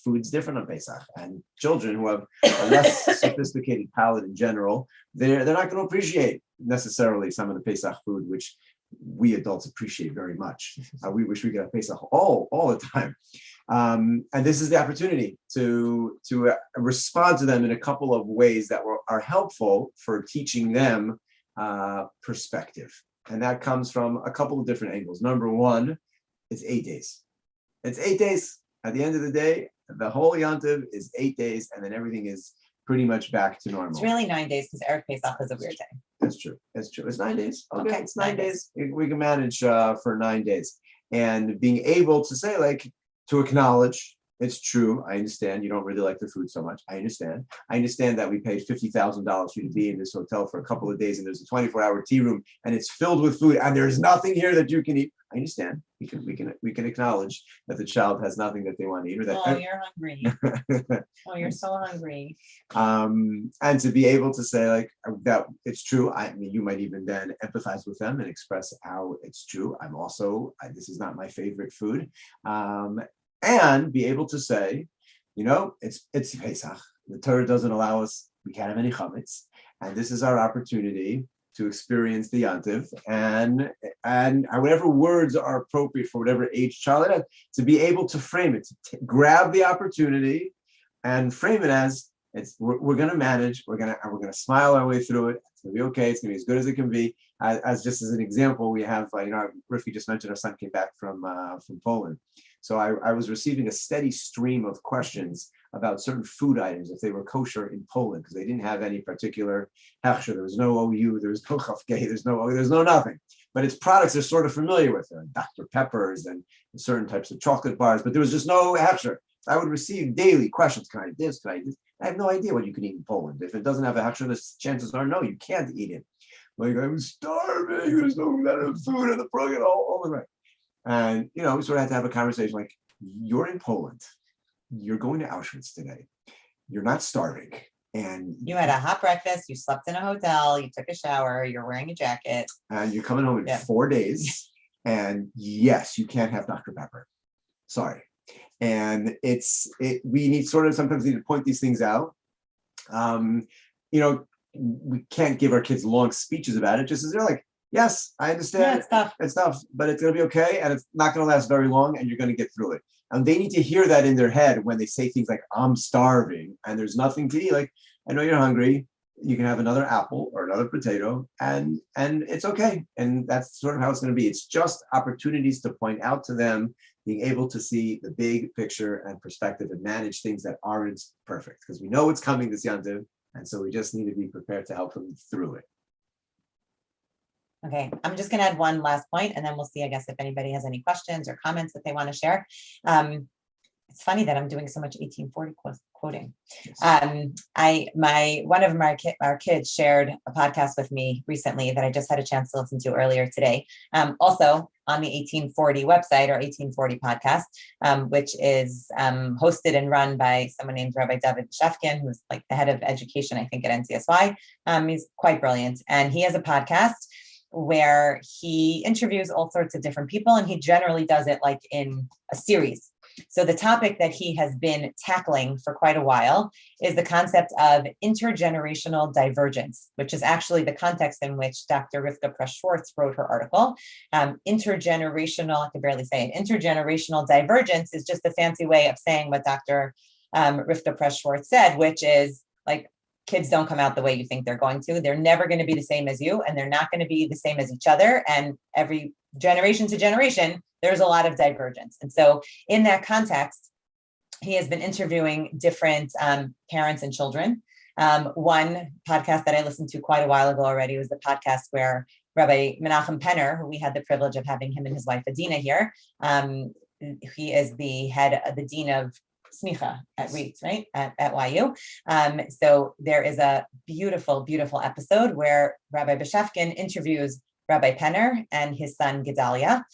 food's different on Pesach, and children who have a less sophisticated palate in general, they're not going to appreciate necessarily some of the Pesach food, which we adults appreciate very much. We wish we could have Pesach all the time. And this is the opportunity to respond to them in a couple of ways that are helpful for teaching them perspective. And that comes from a couple of different angles. Number one, it's 8 days. It's 8 days. At the end of the day, the whole Yantiv is 8 days, and then everything is pretty much back to normal. It's really 9 days, because Erev Pesach is a weird day. That's true. It's 9 days. Okay, it's 9 days. We can manage for 9 days. And being able to say, like, to acknowledge, it's true. I understand you don't really like the food so much. I understand that we paid $50,000 for you to be in this hotel for a couple of days, and there's a 24-hour tea room, and it's filled with food, and there's nothing here that you can eat. I understand. We can acknowledge that the child has nothing that they want to eat, or that. Oh, you're hungry. Oh, you're so hungry. And to be able to say, like, that it's true. I mean, you might even then empathize with them and express how it's true. This is not my favorite food. And be able to say, it's Pesach. The Torah doesn't allow us, we can't have any chametz. And this is our opportunity to experience the Yantiv, and whatever words are appropriate for whatever age child it has, to be able to frame it, to grab the opportunity and frame it as, we're going to manage, we're going to smile our way through it. It's going to be okay. It's going to be as good as it can be. As just as an example, we have, Rifki just mentioned, our son came back from Poland. So I was receiving a steady stream of questions about certain food items, if they were kosher in Poland, because they didn't have any particular hechsher. There was no OU, there was no chafgei, there's no nothing. But its products they're sort of familiar with, Dr. Peppers and certain types of chocolate bars, but there was just no hechsher. I would receive daily questions, can I eat this, can I eat this? I have no idea what you can eat in Poland. If it doesn't have a hechsher, the chances are no, you can't eat it. Like, I'm starving, there's no food in the program, all the way. And, we sort of had to have a conversation like, you're in Poland, you're going to Auschwitz today, you're not starving. And you had a hot breakfast, you slept in a hotel, you took a shower, you're wearing a jacket. And you're coming home in 4 days. And yes, you can't have Dr. Pepper. Sorry. And we sometimes need to point these things out. We can't give our kids long speeches about it, just as they're like, yes, I understand. Yeah, it's tough, but it's going to be okay. And it's not going to last very long and you're going to get through it. And they need to hear that in their head when they say things like, I'm starving and there's nothing to eat. Like, I know you're hungry. You can have another apple or another potato and it's okay. And that's sort of how it's going to be. It's just opportunities to point out to them, being able to see the big picture and perspective and manage things that aren't perfect, because we know it's coming this Yantiv. And so we just need to be prepared to help them through it. Okay, I'm just going to add one last point, and then we'll see, I guess, if anybody has any questions or comments that they want to share. It's funny that I'm doing so much 1840 quoting. Yes. One of our kids shared a podcast with me recently that I just had a chance to listen to earlier today. Also on the 1840 website or 1840 podcast, which is hosted and run by someone named Rabbi David Shefkin, who's like the head of education, I think, at NCSY. He's quite brilliant, and he has a podcast where he interviews all sorts of different people, and he generally does it like in a series. So the topic that he has been tackling for quite a while is the concept of intergenerational divergence, which is actually the context in which Dr. Rifki Schwartz wrote her article. Intergenerational, I can barely say it, intergenerational divergence is just a fancy way of saying what Dr. Rifki Schwartz said, which is like, kids don't come out the way you think they're going to. They're never going to be the same as you, and they're not going to be the same as each other. And every generation to generation, there's a lot of divergence. And so in that context, he has been interviewing different parents and children. One podcast that I listened to quite a while ago already was the podcast where Rabbi Menachem Penner, who we had the privilege of having him and his wife Adina here. He is the dean of Smicha at REIT, right? At YU. So there is a beautiful, beautiful episode where Rabbi Beshefkin interviews Rabbi Penner and his son Gedalia.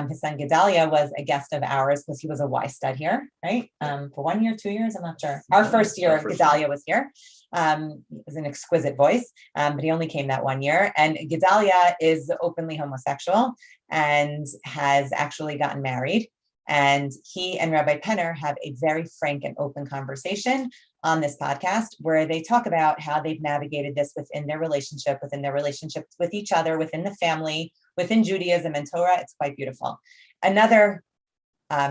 His son Gedalia was a guest of ours because he was a Y stud here, right? For 1 year, 2 years, I'm not sure. Our first year, Gedalia was here. He was an exquisite voice, but he only came that 1 year. And Gedalia is openly homosexual and has actually gotten married. And he and Rabbi Penner have a very frank and open conversation on this podcast where they talk about how they've navigated this within their relationships with each other, within the family, within Judaism and Torah. It's quite beautiful. Another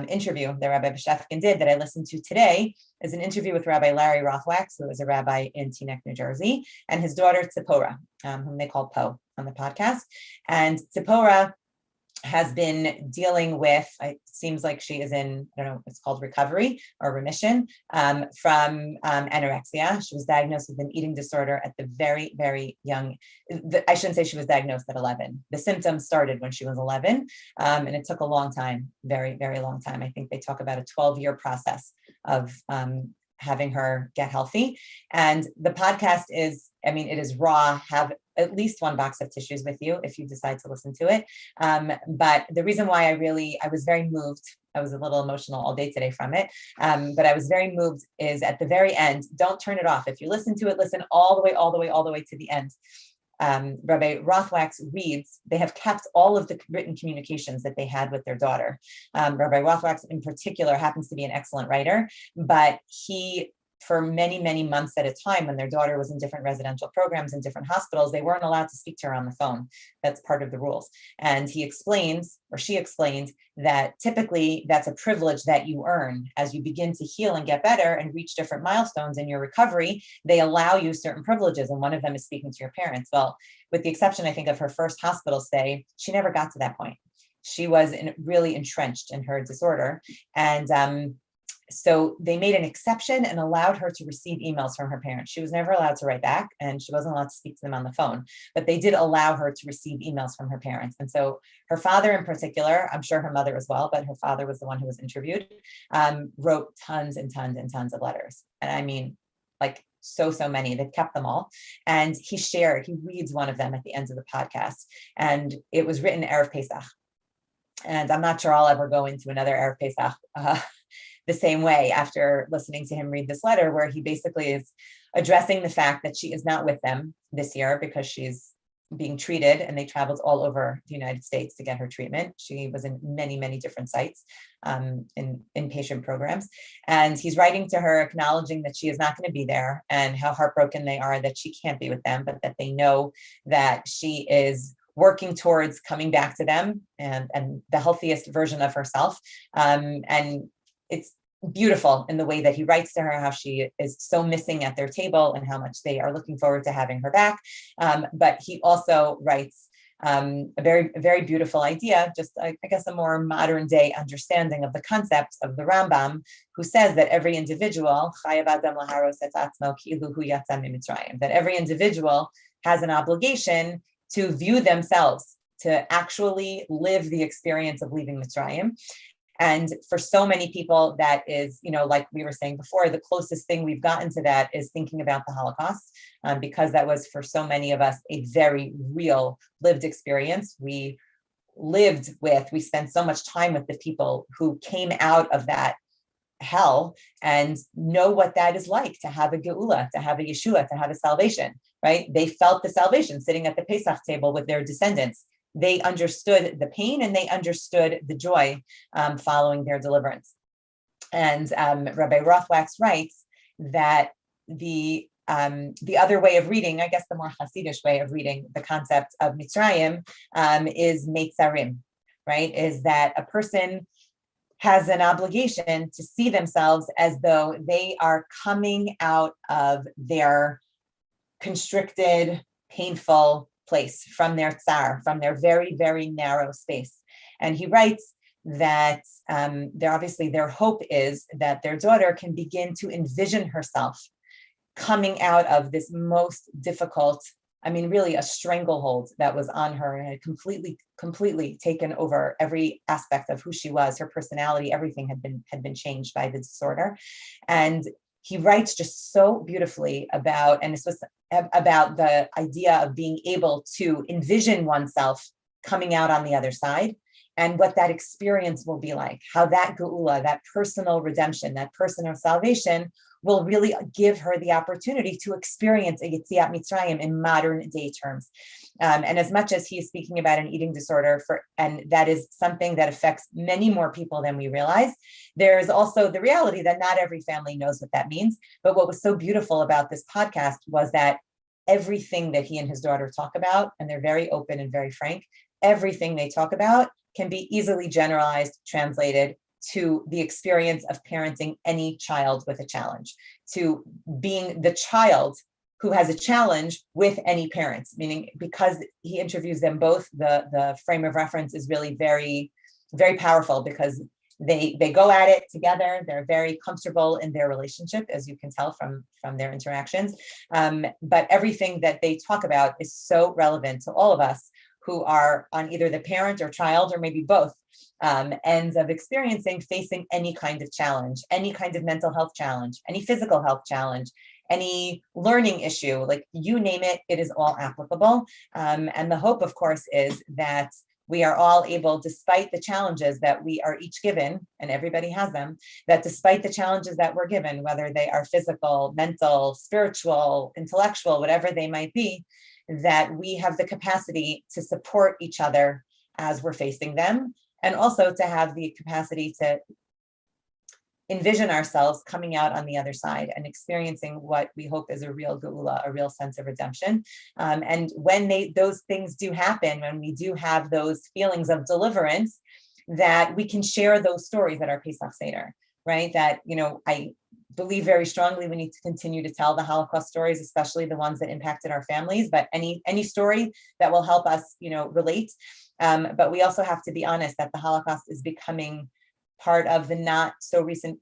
interview that Rabbi Beshefkin did that I listened to today is an interview with Rabbi Larry Rothwax, who is a rabbi in Teaneck, New Jersey, and his daughter Tzipora, whom they call Po on the podcast. And Tzipora has been dealing with, it seems like she is in, I don't know, it's called recovery or remission from anorexia. She was diagnosed with an eating disorder at the very, very young, I shouldn't say she was diagnosed at 11. The symptoms started when she was 11, and it took a long time, very, very long time. I think they talk about a 12-year process of having her get healthy. And the podcast is, it is raw. Have at least one box of tissues with you if you decide to listen to it. But the reason why I was very moved, I was a little emotional all day today from it, but I was very moved is at the very end, don't turn it off. If you listen to it, listen all the way to the end. Rabbi Rothwax reads, they have kept all of the written communications that they had with their daughter. Rabbi Rothwax in particular happens to be an excellent writer, but he, for many, many months at a time, when their daughter was in different residential programs in different hospitals, they weren't allowed to speak to her on the phone. That's part of the rules. And he explains, or she explained, that typically that's a privilege that you earn as you begin to heal and get better and reach different milestones in your recovery. They allow you certain privileges, and one of them is speaking to your parents. Well, with the exception, I think, of her first hospital stay, she never got to that point. she was really entrenched in her disorder. And so they made an exception and allowed her to receive emails from her parents. She was never allowed to write back, and she wasn't allowed to speak to them on the phone, but they did allow her to receive emails from her parents. And so her father in particular, I'm sure her mother as well, but her father was the one who was interviewed, wrote tons and tons and tons of letters. And I mean, like so many. They've kept them all. And he reads one of them at the end of the podcast. And it was written Erev Pesach. And I'm not sure I'll ever go into another Erev Pesach the same way after listening to him read this letter, where he basically is addressing the fact that she is not with them this year because she's being treated, and they traveled all over the United States to get her treatment. She was in many, many different sites in inpatient programs. And he's writing to her, acknowledging that she is not going to be there and how heartbroken they are that she can't be with them, but that they know that she is working towards coming back to them and the healthiest version of herself. And it's beautiful in the way that he writes to her, how she is so missing at their table and how much they are looking forward to having her back. But he also writes a very beautiful idea, just I guess a more modern day understanding of the concept of the Rambam, who says that every individual, that every individual has an obligation to view themselves, to actually live the experience of leaving Mitzrayim. And for so many people, that is, like we were saying before, the closest thing we've gotten to that is thinking about the Holocaust, because that was for so many of us a very real lived experience. We spent so much time with the people who came out of that hell and know what that is like, to have a geula, to have a Yeshua, to have a salvation, right? They felt the salvation sitting at the Pesach table with their descendants. They understood the pain and they understood the joy following their deliverance. And Rabbi Rothwax writes that the other way of reading, I guess the more Hasidish way of reading the concept of Mitzrayim is Mitzrayim, right? Is that a person has an obligation to see themselves as though they are coming out of their constricted, painful place, from their tsar, from their very, very narrow space. And he writes that their hope is that their daughter can begin to envision herself coming out of this most difficult, really a stranglehold that was on her and had completely taken over every aspect of who she was, her personality, everything had been changed by the disorder. And he writes just so beautifully about the idea of being able to envision oneself coming out on the other side, and what that experience will be like, how that geula, that personal redemption, that personal salvation will really give her the opportunity to experience a Yetziat Mitzrayim in modern day terms. And as much as he is speaking about an eating disorder, and that is something that affects many more people than we realize, there is also the reality that not every family knows what that means. But what was so beautiful about this podcast was that everything that he and his daughter talk about, and they're very open and very frank, everything they talk about can be easily generalized, translated to the experience of parenting any child with a challenge, to being the child who has a challenge with any parents, meaning because he interviews them both, the frame of reference is really very, very powerful, because they go at it together. They're very comfortable in their relationship, as you can tell from their interactions. But everything that they talk about is so relevant to all of us who are on either the parent or child, or maybe both, ends of facing any kind of challenge, any kind of mental health challenge, any physical health challenge, any learning issue, like you name it, it is all applicable. And the hope, of course, is that we are all able, despite the challenges that we are each given, and everybody has them, that despite the challenges that we're given, whether they are physical, mental, spiritual, intellectual, whatever they might be, that we have the capacity to support each other as we're facing them, and also to have the capacity to envision ourselves coming out on the other side and experiencing what we hope is a real geula, a real sense of redemption. And when those things do happen, when we do have those feelings of deliverance, that we can share those stories at our Pesach Seder, right? That, believe very strongly we need to continue to tell the Holocaust stories, especially the ones that impacted our families, but any story that will help us, relate. But we also have to be honest that the Holocaust is becoming part of the not so recent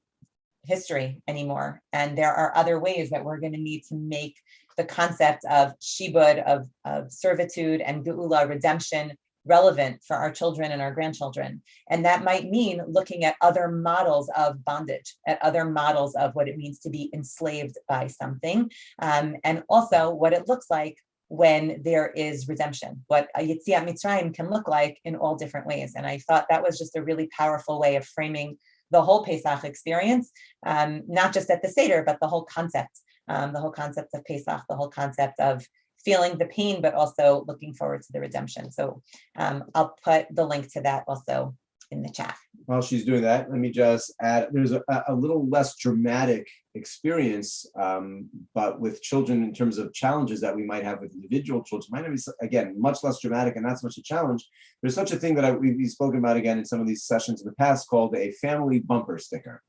history anymore. And there are other ways that we're going to need to make the concept of shibud, of servitude and geula, redemption, relevant for our children and our grandchildren. And that might mean looking at other models of bondage, at other models of what it means to be enslaved by something, and also what it looks like when there is redemption, what a Yetziat Mitzrayim can look like in all different ways. And I thought that was just a really powerful way of framing the whole Pesach experience, not just at the Seder, but the whole concept of Pesach, the whole concept of feeling the pain, but also looking forward to the redemption. So I'll put the link to that also in the chat. While she's doing that, let me just add, there's a little less dramatic experience, but with children in terms of challenges that we might have with individual children, might be, again, much less dramatic and not so much a challenge. There's such a thing that we've spoken about again in some of these sessions in the past called a family bumper sticker.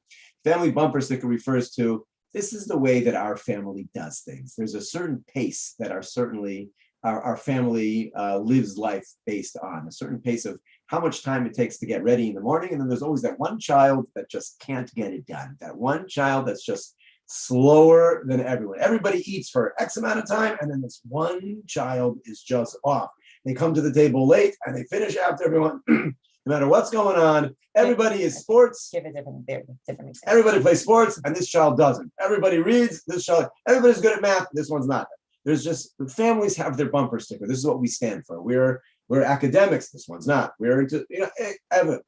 Family bumper sticker refers to, this is the way that our family does things. There's a certain pace that our family lives life based on, a certain pace of how much time it takes to get ready in the morning. And then there's always that one child that just can't get it done. That one child that's just slower than everyone. Everybody eats for X amount of time, and then this one child is just off. They come to the table late and they finish after everyone. No matter what's going on, everybody is sports. Give a different example. Everybody plays sports, and this child doesn't. Everybody reads, this child. Everybody's good at math, this one's not. There's just, the families have their bumper sticker. This is what we stand for. We're academics, this one's not. We're into, the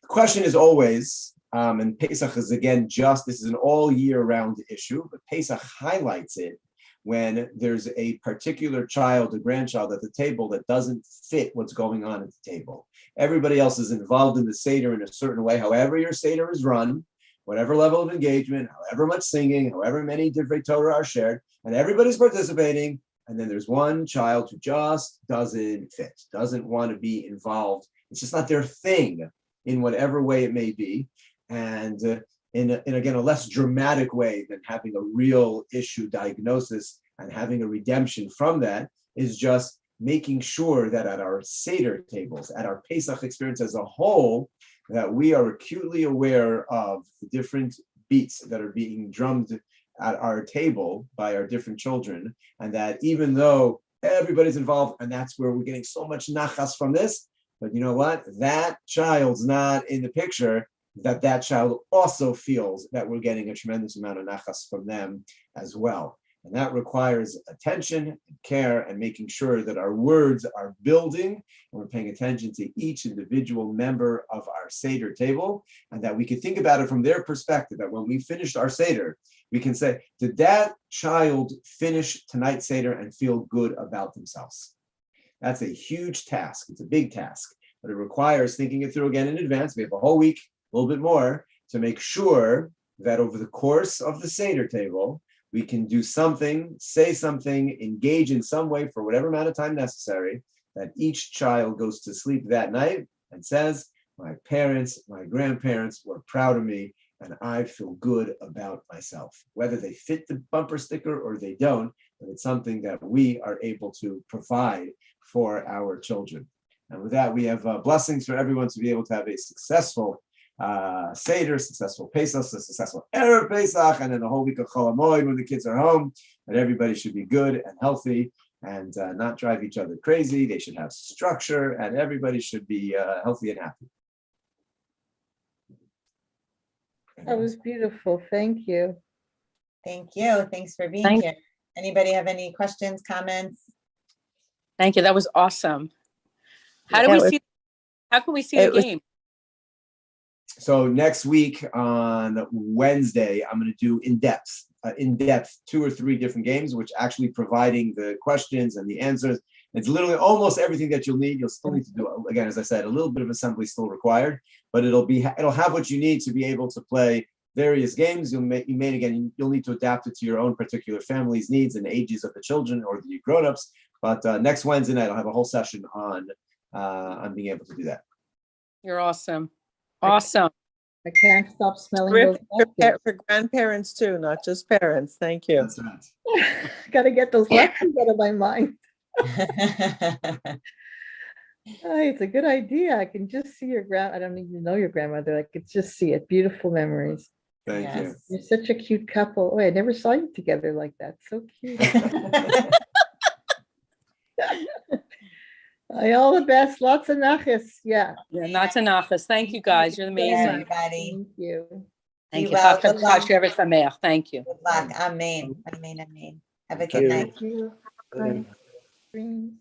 question is always, and Pesach is again this is an all year round issue, but Pesach highlights it when there's a particular child, a grandchild at the table that doesn't fit what's going on at the table. Everybody else is involved in the Seder in a certain way. However your Seder is run, whatever level of engagement, however much singing, however many divrei Torah are shared, and everybody's participating. And then there's one child who just doesn't fit, doesn't want to be involved. It's just not their thing in whatever way it may be. And in again, a less dramatic way than having a real issue diagnosis and having a redemption from that is just making sure that at our Seder tables, at our Pesach experience as a whole, that we are acutely aware of the different beats that are being drummed at our table by our different children, and that even though everybody's involved, and that's where we're getting so much nachas from this, but you know what? That child's not in the picture, that child also feels that we're getting a tremendous amount of nachas from them as well. And that requires attention and care and making sure that our words are building and we're paying attention to each individual member of our Seder table, and that we can think about it from their perspective, that when we finished our Seder, we can say, did that child finish tonight's Seder and feel good about themselves? That's a huge task. It's a big task, but it requires thinking it through again in advance. We have a whole week, a little bit more, to make sure that over the course of the Seder table, we can do something, say something, engage in some way for whatever amount of time necessary, that each child goes to sleep that night and says, my parents, my grandparents were proud of me, and I feel good about myself. Whether they fit the bumper sticker or they don't, but it's something that we are able to provide for our children. And with that, we have blessings for everyone to be able to have a successful Seder, successful Pesach, successful Erev Pesach, and then the whole week of Chol HaMoed when the kids are home, and everybody should be good and healthy and not drive each other crazy. They should have structure, and everybody should be healthy and happy. That was beautiful. Thank you. Thank you. Thanks for being here. Anybody have any questions, comments? Thank you. That was awesome. How can we see the game? So next week on Wednesday, I'm going to do in-depth 2 or 3 different games, which actually providing the questions and the answers. It's literally almost everything that you'll need. You'll still need to do, again, as I said, a little bit of assembly still required, but it'll have what you need to be able to play various games. You'll need to adapt it to your own particular family's needs and ages of the children or the grown-ups. But next Wednesday night, I'll have a whole session on being able to do that. You're awesome. Awesome. I can't stop smelling those Terrific for leftovers. for grandparents too, not just parents. Thank you. That's right. Gotta get those leftovers out of my mind. It's a good idea. I can just see your I don't even know your grandmother. I could just see it. Beautiful memories. Thank you. Yes. You're such a cute couple. Oh, I never saw you together like that. So cute. All the best. Lots of nachas. Yeah. Yeah, not to nachas. Thank you, guys. You're amazing. Everybody, Thank you. Thank Be you. well. Chag Good luck. Shevet Sameach. Thank you. good luck. Amen. Amen. Amen. Have a Thank good you. night. Thank you. Bye. Dreams.